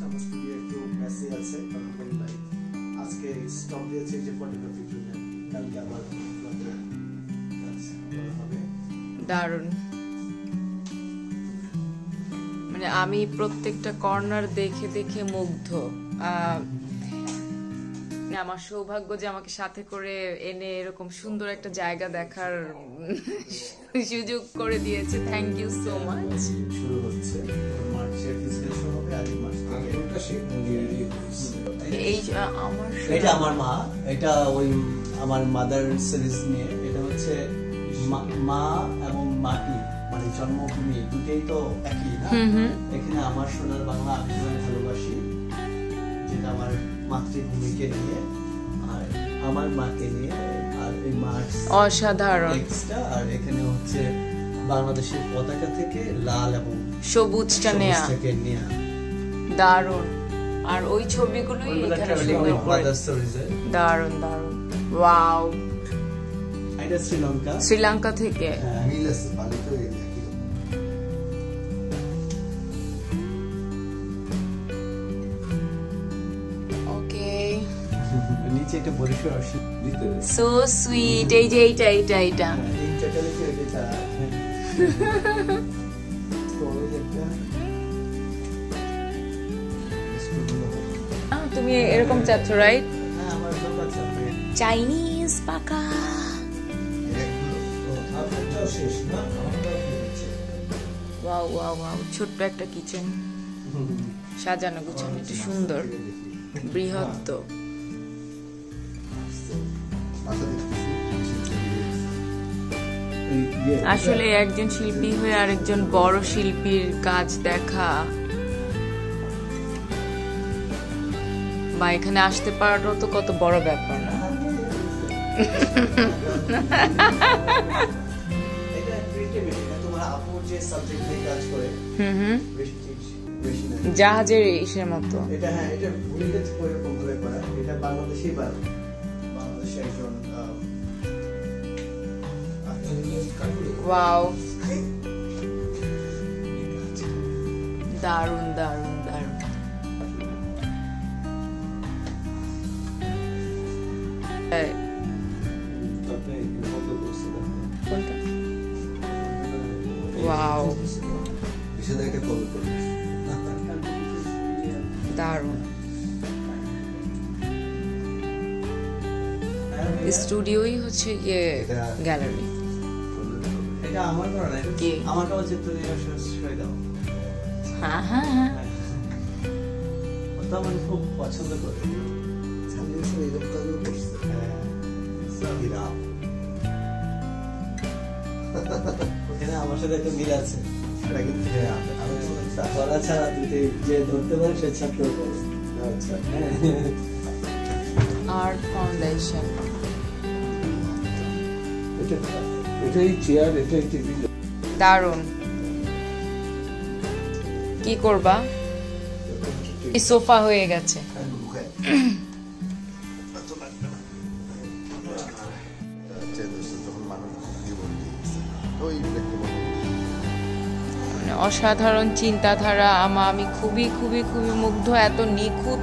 আমার স্টুডিও একটু মেসি আছে, আলহামদুলিল্লাহ। আজকে স্টপ দিয়েছে যে ফটোগ্রাফির জন্য, কালকে আবার হবে। দারুণ। মানে আমি প্রত্যেকটা কর্নার দেখে দেখে মুগ্ধ। আমার সৌভাগ্য যে আমাকে সাথে করে এনে এরকম সুন্দর একটা জায়গা দেখার সুযোগ করে দিয়েছে। Thank you so much. শুরু হচ্ছে মার্চের ফিজিক্যাল শো হবে, আজ মার্চ আগেরটা শেখ মুজিবের এই আমার এটা আমার মা, এটা ওই আমার মাদার সিরিজ নিয়ে। এটা হচ্ছে মা এবং মাটি, মানে জন্মভূমি দুটেই তো একই না। এখানে আমার সোনার বাংলা আমি তোমায় ভালোবাসি, যেটা আমার মাতৃভূমিকে নিয়ে আর আমার মাকে নিয়ে। আর এই মার্চ অসাধারণ। আর এখানে হচ্ছে বাংলাদেশের পতাকা থেকে লাল এবং সবুজটা নেয়া, দারুণ। আর ওই ছবিগুলোই এখানে দারুণ দারুণ। ওয়াও, এটা শ্রীলঙ্কা, শ্রীলঙ্কা থেকে। ওকে, নিচে একটা বরিশাল আসি দিতে। So sweet. এই যে এইটা এইটা এইটা তুমি এরকম চাচ্ছ, রাইট? চাইনিজ পাকা। ওয়াও ওয়াও ওয়াও, ছোট্ট একটা কিচেন, সাজানো গুছানো, এটা সুন্দর, বৃহৎ। আসলে একজন শিল্পী হয়ে আরেকজন বড় শিল্পীর কাজ দেখা বা এখানে আসতে পারাটাও তো কত বড় ব্যাপার না? জাহাজের ইসের মতো। এটা হ্যাঁ, এটা বুলেট এরকম ভাবে করা। এটা বাংলাদেশি বাংলাদেশে একজন ওয়াও, দারুণ দারুণ দারুণ। ওয়াও, দারুণ। স্টুডিওই হচ্ছে ইয়ে গ্যালারি। এটা আমার করা না, কি আমার কাছে চিত্র দিয়ে সরাই দাও। হ্যাঁ হ্যাঁ হ্যাঁ, ওটা আমি খুব পছন্দ করি। ছাড়িয়েছে এরকম কাজও করছে। ওখানে আমার সাথে একটা মিল আছে। সেটা কিন্তু আমি ধরা ছাড়া দিতে যে ধরতে পারে সে ছাত্র করে। আচ্ছা, আর্ট ফাউন্ডেশন। এটাই চেয়ার, এটাই টেবিল। দারুণ। কি করবা? এই সোফা হয়ে গেছে। অসাধারণ চিন্তাধারা। আমি খুবই খুবই খুবই মুগ্ধ। এত নিখুঁত